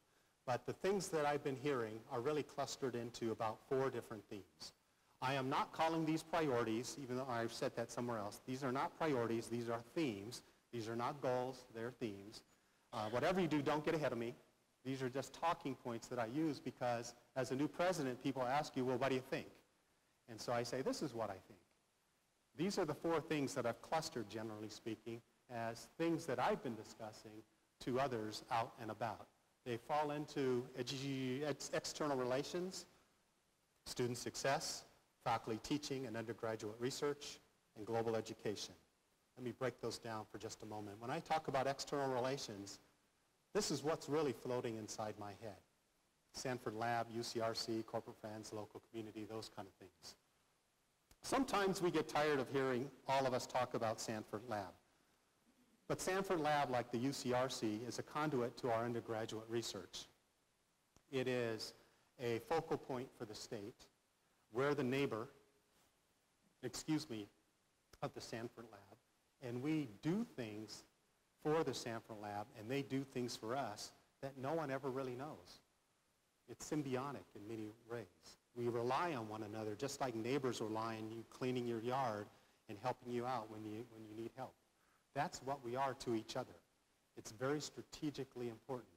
S1: But the things that I've been hearing are really clustered into about 4 different themes. I am not calling these priorities, even though I've said that somewhere else. These are not priorities. These are themes. These are not goals. They're themes. Whatever you do, don't get ahead of me. These are just talking points that I use because as a new president, people ask you, well, what do you think? And so I say, this is what I think. These are the 4 things that I've clustered, generally speaking, as things that I've been discussing to others out and about. They fall into external relations, student success, faculty teaching and undergraduate research, and global education. Let me break those down for just a moment. When I talk about external relations, this is what's really floating inside my head. Sanford Lab, UCRC, corporate friends, local community, those kind of things. Sometimes we get tired of hearing all of us talk about Sanford Lab. But Sanford Lab, like the UCRC, is a conduit to our undergraduate research. It is a focal point for the state. We're the neighbor, of the Sanford Lab, and we do things for the Sanford Lab, and they do things for us that no one ever really knows. It's symbiotic in many ways. We rely on one another, just like neighbors rely on you cleaning your yard and helping you out when you need help. That's what we are to each other. It's very strategically important.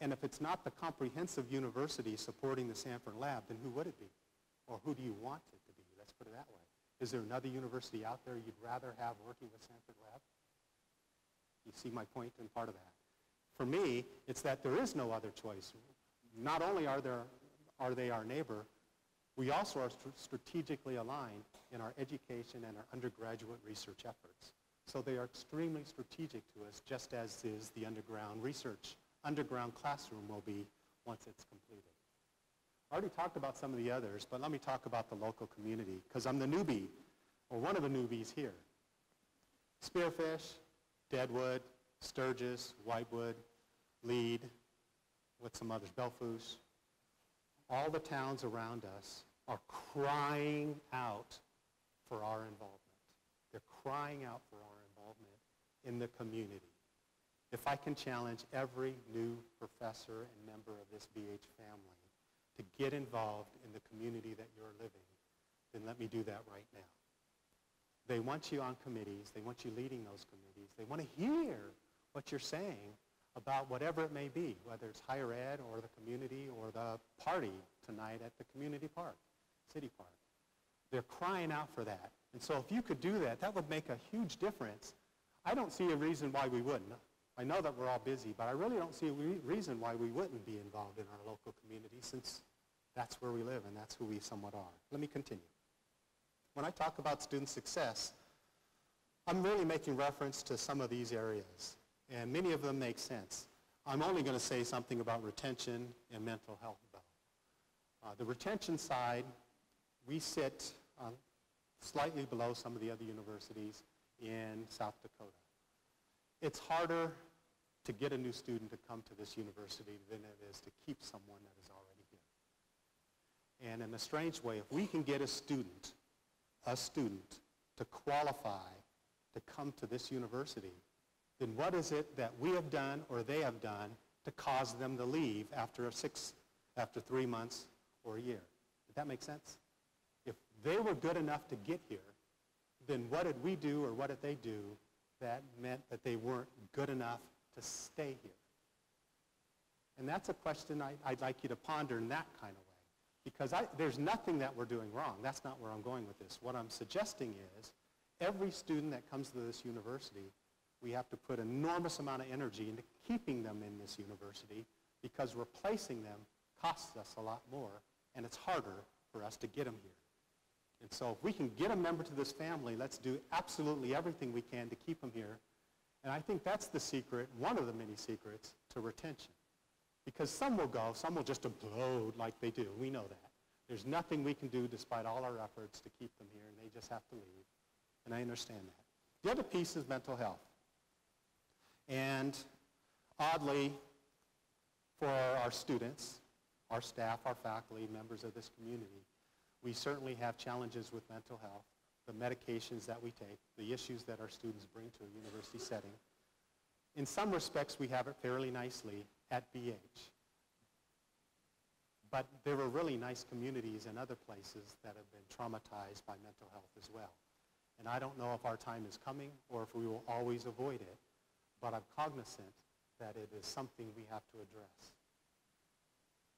S1: And if it's not the comprehensive university supporting the Sanford Lab, then who would it be? Or who do you want it to be? Let's put it that way. Is there another university out there you'd rather have working with Sanford Lab? You see my point in part of that. For me, it's that there is no other choice. Not only are they our neighbor, we also are strategically aligned in our education and our undergraduate research efforts. So they are extremely strategic to us, just as is the underground classroom will be once it's completed. I already talked about some of the others, but let me talk about the local community, because I'm the newbie, or one of the newbies here. Spearfish, Deadwood, Sturgis, Whitewood, Lead, with some others, Belfouche, all the towns around us are crying out for our involvement. They're crying out for our involvement in the community. If I can challenge every new professor and member of this BH family to get involved in the community that you're living, then let me do that right now. They want you on committees. They want you leading those committees. They want to hear what you're saying about whatever it may be, whether it's higher ed or the community or the party tonight at the community park, city park. They're crying out for that. And so if you could do that, that would make a huge difference. I don't see a reason why we wouldn't. I know that we're all busy, but I really don't see a reason why we wouldn't be involved in our local community, since that's where we live and that's who we somewhat are. Let me continue. When I talk about student success, I'm really making reference to some of these areas, and many of them make sense. I'm only going to say something about retention and mental health, though. The retention side, we sit slightly below some of the other universities in South Dakota. It's harder to get a new student to come to this university than it is to keep someone that is already here. And in a strange way, if we can get a student to qualify to come to this university, then what is it that we have done or they have done to cause them to leave after 3 months or a year? Did that make sense? If they were good enough to get here, then what did we do or what did they do that meant that they weren't good enough to stay here? And that's a question I'd like you to ponder in that kind of way. Because there's nothing that we're doing wrong. That's not where I'm going with this. What I'm suggesting is every student that comes to this university, we have to put an enormous amount of energy into keeping them in this university, because replacing them costs us a lot more, and it's harder for us to get them here. And so if we can get a member to this family, let's do absolutely everything we can to keep them here. And I think that's the secret, one of the many secrets, to retention. Because some will go, some will just implode like they do. We know that. There's nothing we can do despite all our efforts to keep them here, and they just have to leave. And I understand that. The other piece is mental health. And oddly, for our students, our staff, our faculty, members of this community, we certainly have challenges with mental health, the medications that we take, the issues that our students bring to a university setting. In some respects, we have it fairly nicely at BH. But there are really nice communities in other places that have been traumatized by mental health as well. And I don't know if our time is coming or if we will always avoid it, but I'm cognizant that it is something we have to address.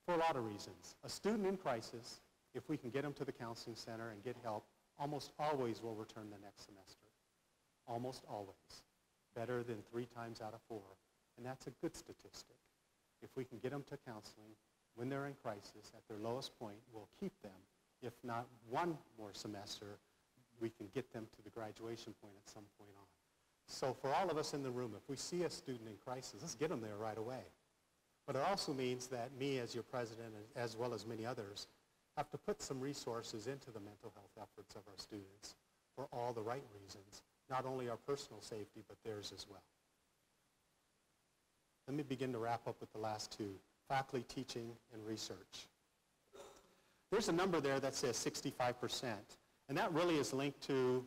S1: For a lot of reasons. A student in crisis, if we can get them to the counseling center and get help, almost always will return the next semester. Almost always. Better than 3 times out of 4. And that's a good statistic. If we can get them to counseling when they're in crisis at their lowest point, we'll keep them. If not one more semester, we can get them to the graduation point at some point on. So for all of us in the room, if we see a student in crisis, let's get them there right away. But it also means that me as your president, as well as many others, have to put some resources into the mental health efforts of our students for all the right reasons, not only our personal safety, but theirs as well. Let me begin to wrap up with the last 2, faculty, teaching, and research. There's a number there that says 65%, and that really is linked to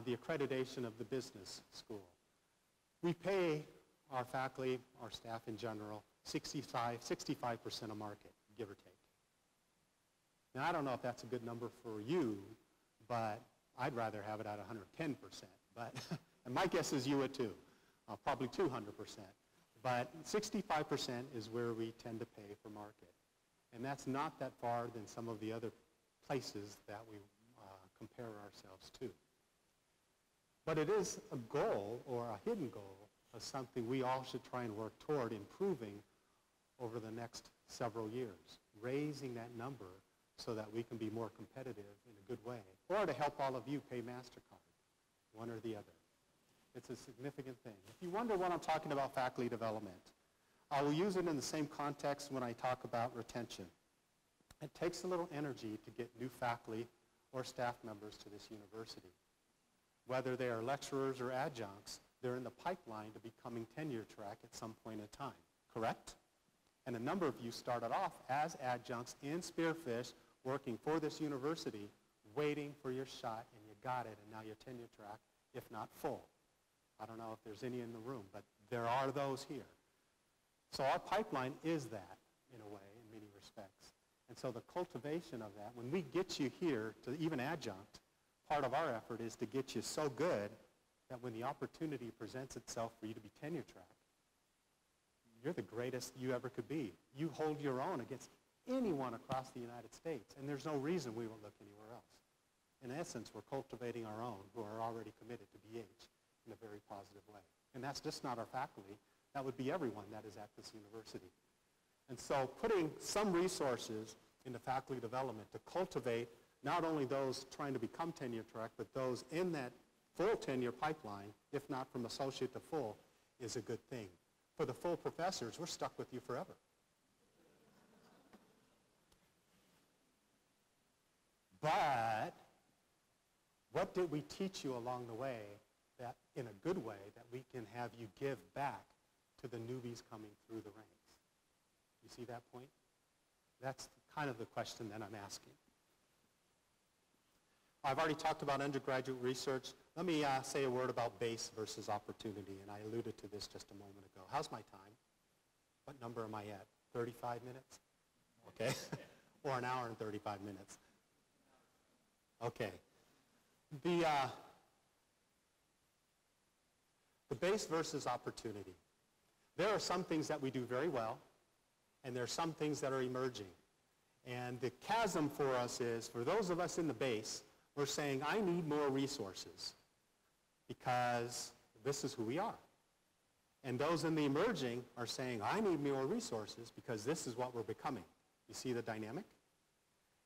S1: the accreditation of the business school. We pay our faculty, our staff in general, 65% of market, give or take. Now, I don't know if that's a good number for you, but I'd rather have it at 110%. But, and my guess is you would too, probably 200%. But 65% is where we tend to pay for market. And that's not that far than some of the other places that we compare ourselves to. But it is a goal, or a hidden goal, of something we all should try and work toward improving over the next several years, raising that number so that we can be more competitive in a good way, or to help all of you pay MasterCard, one or the other. It's a significant thing. If you wonder what I'm talking about faculty development, I will use it in the same context when I talk about retention. It takes a little energy to get new faculty or staff members to this university. Whether they are lecturers or adjuncts, they're in the pipeline to becoming tenure track at some point in time, correct? And a number of you started off as adjuncts in Spearfish, working for this university, waiting for your shot, and you got it, and now you're tenure track, if not full. I don't know if there's any in the room, but there are those here. So our pipeline is that, in a way, in many respects. And so the cultivation of that, when we get you here to even adjunct, part of our effort is to get you so good that when the opportunity presents itself for you to be tenure track, you're the greatest you ever could be. You hold your own against anyone across the United States, and there's no reason we won't look anywhere else. In essence, we're cultivating our own who are already committed to BH in a very positive way. And that's just not our faculty. That would be everyone that is at this university. And so putting some resources into faculty development to cultivate not only those trying to become tenure track, but those in that full tenure pipeline, if not from associate to full, is a good thing. For the full professors, we're stuck with you forever. But what did we teach you along the way that, in a good way, that we can have you give back to the newbies coming through the ranks? You see that point? That's kind of the question that I'm asking. I've already talked about undergraduate research. Let me say a word about base versus opportunity, and I alluded to this just a moment ago. How's my time? What number am I at? 35 minutes? Okay. Or an hour and 35 minutes. Okay. The base versus opportunity. There are some things that we do very well, and there are some things that are emerging. And the chasm for us is, for those of us in the base, we're saying, I need more resources because this is who we are. And those in the emerging are saying, I need more resources because this is what we're becoming. You see the dynamic?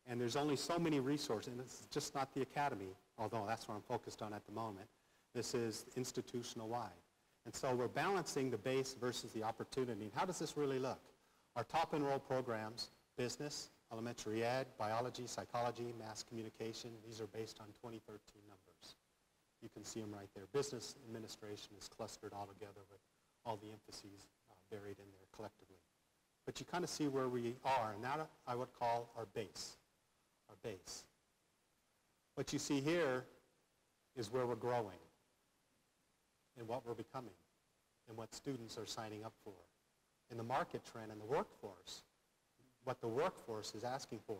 S1: And there's only so many resources, and it's just not the academy, although that's what I'm focused on at the moment. This is institutional-wide. And so we're balancing the base versus the opportunity. And how does this really look? Our top enrolled programs, business, elementary ed, biology, psychology, mass communication, these are based on 2013 numbers. You can see them right there. Business administration is clustered all together with all the emphases buried in there collectively. But you kind of see where we are, and that I would call our base. Our base. What you see here is where we're growing and what we're becoming and what students are signing up for. In the market trend and the workforce, what the workforce is asking for,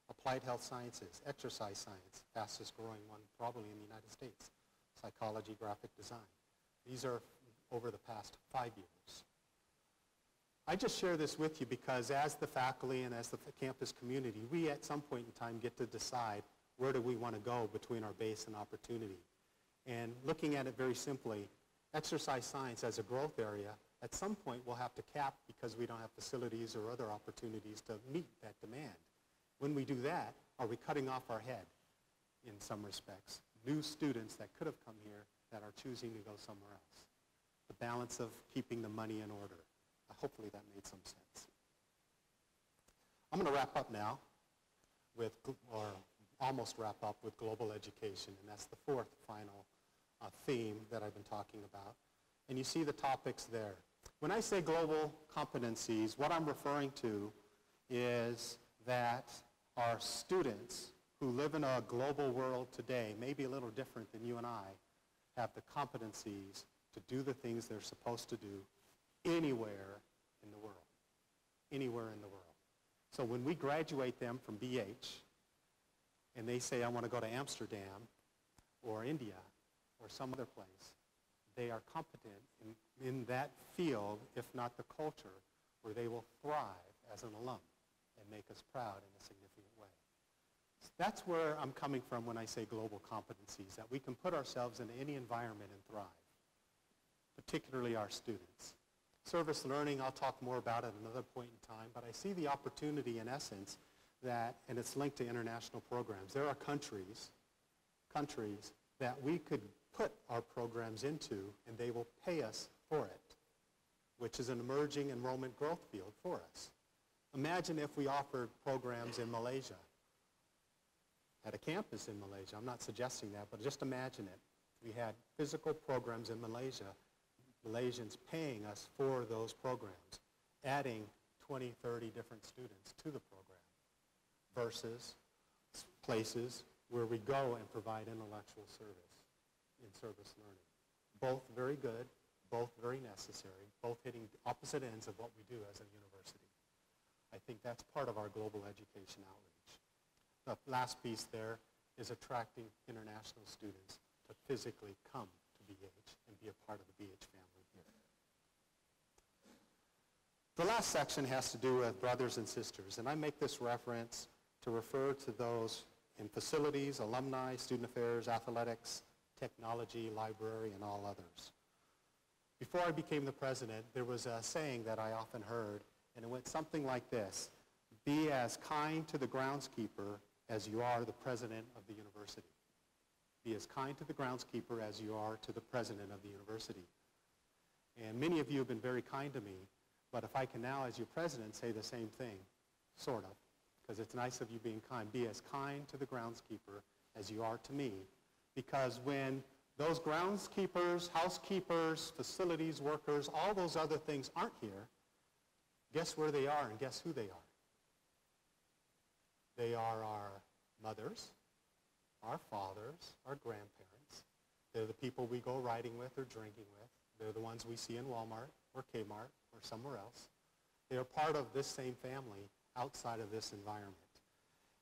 S1: applied health sciences, exercise science, fastest growing one probably in the United States, psychology, graphic design. These are over the past 5 years. I just share this with you because as the faculty and as the campus community, we at some point in time get to decide where do we want to go between our base and opportunity. And looking at it very simply, exercise science as a growth area, at some point we'll have to cap because we don't have facilities or other opportunities to meet that demand. When we do that, are we cutting off our head in some respects? New students that could have come here that are choosing to go somewhere else. The balance of keeping the money in order. Hopefully that made some sense. I'm going to wrap up now with, or almost wrap up with global education, and that's the fourth final theme that I've been talking about. And you see the topics there. When I say global competencies, what I'm referring to is that our students who live in a global world today, maybe a little different than you and I, have the competencies to do the things they're supposed to do anywhere in the world. Anywhere in the world. So when we graduate them from BH and they say, I want to go to Amsterdam or India or some other place, they are competent in that field, if not the culture, where they will thrive as an alum and make us proud in a significant way. So that's where I'm coming from when I say global competencies, that we can put ourselves in any environment and thrive, particularly our students. Service learning, I'll talk more about at another point in time, but I see the opportunity in essence that, and it's linked to international programs, there are countries that we could put our programs into and they will pay us for it, which is an emerging enrollment growth field for us. Imagine if we offered programs in Malaysia, had a campus in Malaysia. I'm not suggesting that, but just imagine it. We had physical programs in Malaysia, Malaysians paying us for those programs, adding 20, 30 different students to the program versus places where we go and provide intellectual service in service learning. Both very good, both very necessary, both hitting opposite ends of what we do as a university. I think that's part of our global education outreach. The last piece there is attracting international students to physically come to BH and be a part of the BH family here. The last section has to do with brothers and sisters, and I make this reference to refer to those in facilities, alumni, student affairs, athletics, technology, library, and all others. Before I became the president, there was a saying that I often heard, and it went something like this: be as kind to the groundskeeper as you are the president of the university. Be as kind to the groundskeeper as you are to the president of the university. And many of you have been very kind to me, but if I can now, as your president, say the same thing, sort of, because it's nice of you being kind. Be as kind to the groundskeeper as you are to me, because when those groundskeepers, housekeepers, facilities workers, all those other things aren't here, guess where they are and guess who they are? They are our mothers, our fathers, our grandparents. They're the people we go riding with or drinking with. They're the ones we see in Walmart or Kmart or somewhere else. They are part of this same family outside of this environment.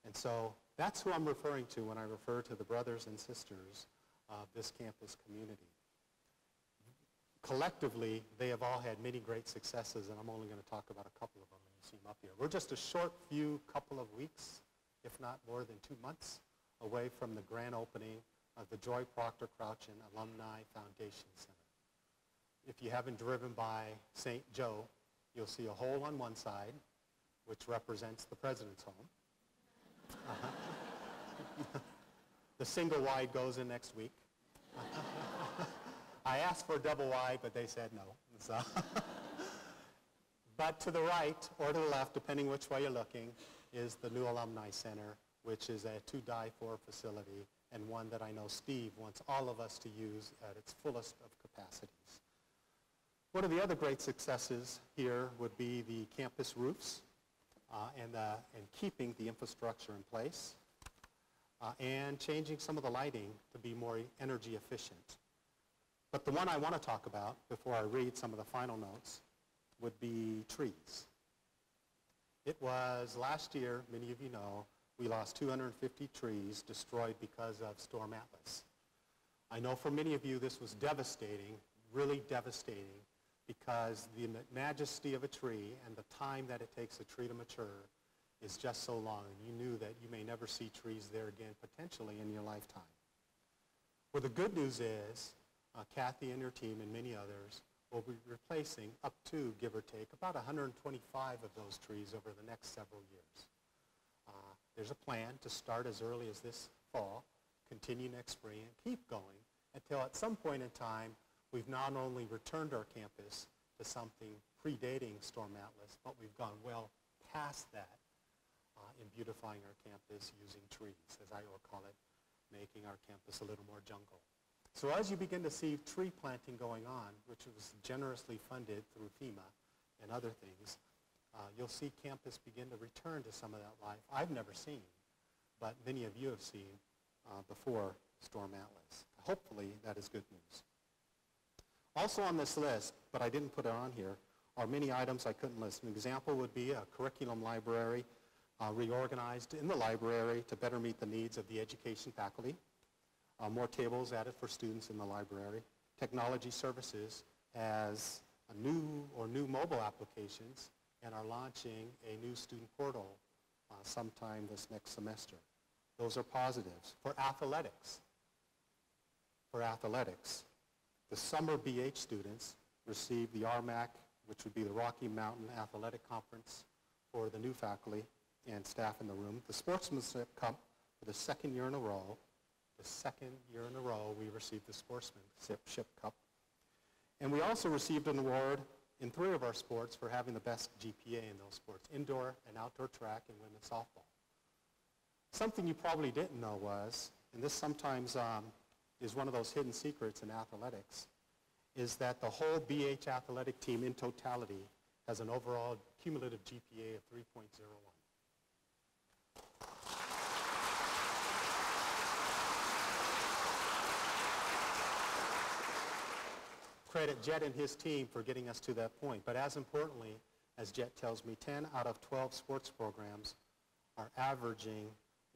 S1: And so that's who I'm referring to when I refer to the brothers and sisters of this campus community. Collectively, they have all had many great successes, and I'm only going to talk about a couple of them, and you see them up here. We're just a short couple of weeks, if not more than 2 months, away from the grand opening of the Joy Proctor Crouchen Alumni Foundation Center. If you haven't driven by St. Joe, you'll see a hole on one side, which represents the president's home. The single wide goes in next week. I asked for a double wide, but they said no. So but to the right or to the left, depending which way you're looking, is the new Alumni Center, which is a to-die-for facility, and one that I know Steve wants all of us to use at its fullest of capacities. One of the other great successes here would be the campus roofs and keeping the infrastructure in place and changing some of the lighting to be more energy efficient. But the one I want to talk about before I read some of the final notes would be trees. It was last year, many of you know, we lost 250 trees destroyed because of Storm Atlas. I know for many of you this was devastating, really devastating, because the majesty of a tree and the time that it takes a tree to mature is just so long, and you knew that you may never see trees there again potentially in your lifetime. Well, the good news is Kathy and her team and many others will be replacing up to, give or take, about 125 of those trees over the next several years. There's a plan to start as early as this fall, continue next spring, and keep going until at some point in time we've not only returned our campus to something predating Storm Atlas, but we've gone well past that in beautifying our campus using trees, as I will call it, making our campus a little more jungle. So as you begin to see tree planting going on, which was generously funded through FEMA and other things, you'll see campus begin to return to some of that life I've never seen, but many of you have seen before Storm Atlas. Hopefully that is good news. Also on this list, but I didn't put it on here, are many items I couldn't list. An example would be a curriculum library reorganized in the library to better meet the needs of the education faculty. More tables added for students in the library. Technology services has new mobile applications and are launching a new student portal sometime this next semester. Those are positives. For athletics, the summer BH students receive the RMAC, which would be the Rocky Mountain Athletic Conference for the new faculty and staff in the room. The Sportsmanship Cup for the second year in a row, we received the Sportsmanship Cup. And we also received an award in 3 of our sports for having the best GPA in those sports, indoor and outdoor track and women's softball. Something you probably didn't know was, and this sometimes is one of those hidden secrets in athletics, is that the whole BH athletic team in totality has an overall cumulative GPA of 3.01. Credit Jet and his team for getting us to that point. But as importantly, as Jet tells me, 10 out of 12 sports programs are averaging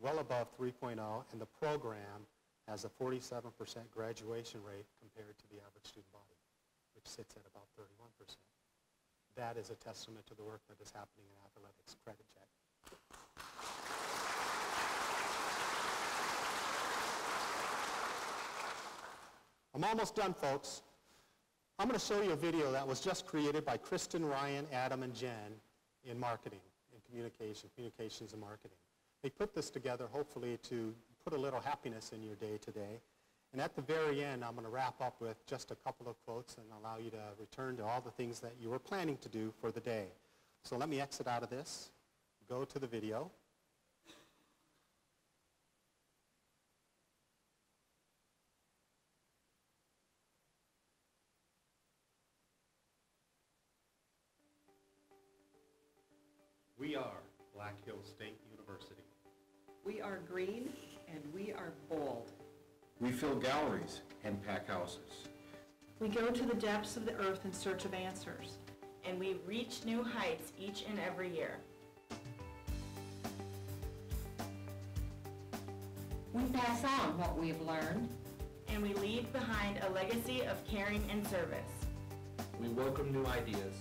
S1: well above 3.0, and the program has a 47% graduation rate compared to the average student body, which sits at about 31%. That is a testament to the work that is happening in athletics. Credit Jet. I'm almost done, folks. I'm going to show you a video that was just created by Kristen, Ryan, Adam, and Jen in marketing, in communications and marketing. They put this together hopefully to put a little happiness in your day today. And at the very end, I'm going to wrap up with just a couple of quotes and allow you to return to all the things that you were planning to do for the day. So let me exit out of this, go to the video.
S2: We are Black Hills State University.
S3: We are green and we are bold.
S4: We fill galleries and pack houses.
S5: We go to the depths of the earth in search of answers.
S6: And we reach new heights each and every year.
S7: We pass on what we've learned.
S6: And we leave behind a legacy of caring and service.
S8: We welcome new ideas,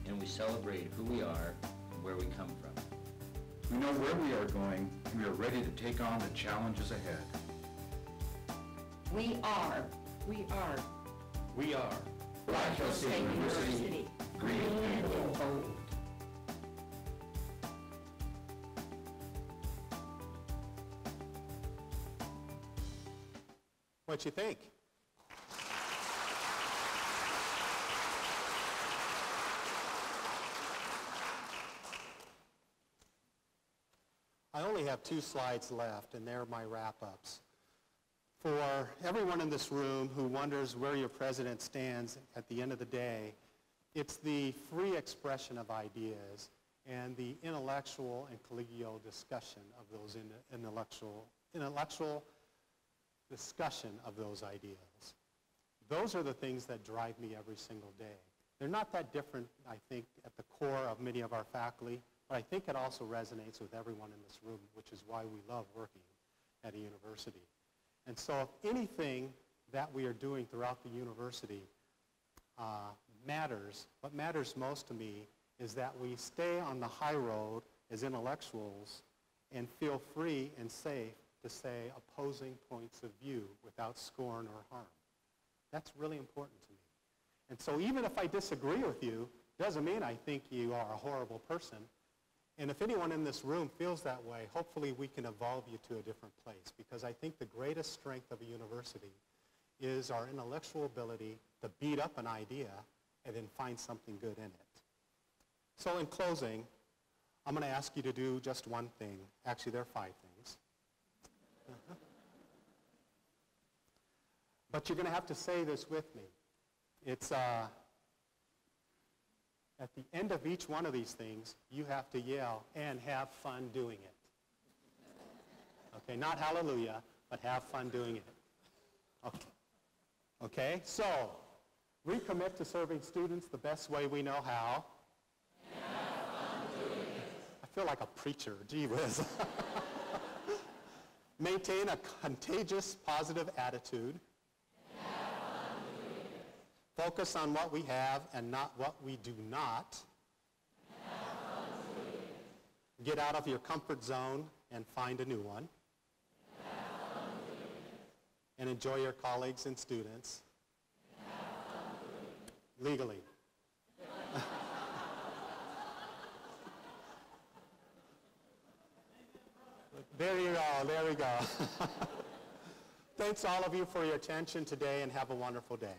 S8: and we celebrate who we are and where we come from.
S4: We know where we are going, and we are ready to take on the challenges ahead.
S7: We are
S4: Black Hills State University, green and bold.
S1: What you think? I only have 2 slides left, and they're my wrap-ups. For everyone in this room who wonders where your president stands at the end of the day, it's the free expression of ideas and the intellectual and collegial discussion of those intellectual discussion of those ideas. Those are the things that drive me every single day. They're not that different, I think, at the core of many of our faculty, but I think it also resonates with everyone in this room, which is why we love working at a university. And so if anything that we are doing throughout the university matters, what matters most to me is that we stay on the high road as intellectuals and feel free and safe to say opposing points of view without scorn or harm. That's really important to me. And so even if I disagree with you, doesn't mean I think you are a horrible person. And if anyone in this room feels that way, hopefully we can evolve you to a different place, because I think the greatest strength of a university is our intellectual ability to beat up an idea and then find something good in it. So in closing, I'm going to ask you to do just one thing. Actually, there are 5 things. But you're going to have to say this with me. It's at the end of each one of these things, you have to yell and have fun doing it. Okay, not hallelujah, but have fun doing it. Okay, okay? So, recommit to serving students the best way we know how. And have fun doing it. I feel like a preacher, gee whiz. Maintain a contagious positive attitude. Focus on what we have and not what we do not. Get out of your comfort zone and find a new one. And enjoy your colleagues and students. Legally. There you go, there we go. Thanks all of you for your attention today, and have a wonderful day.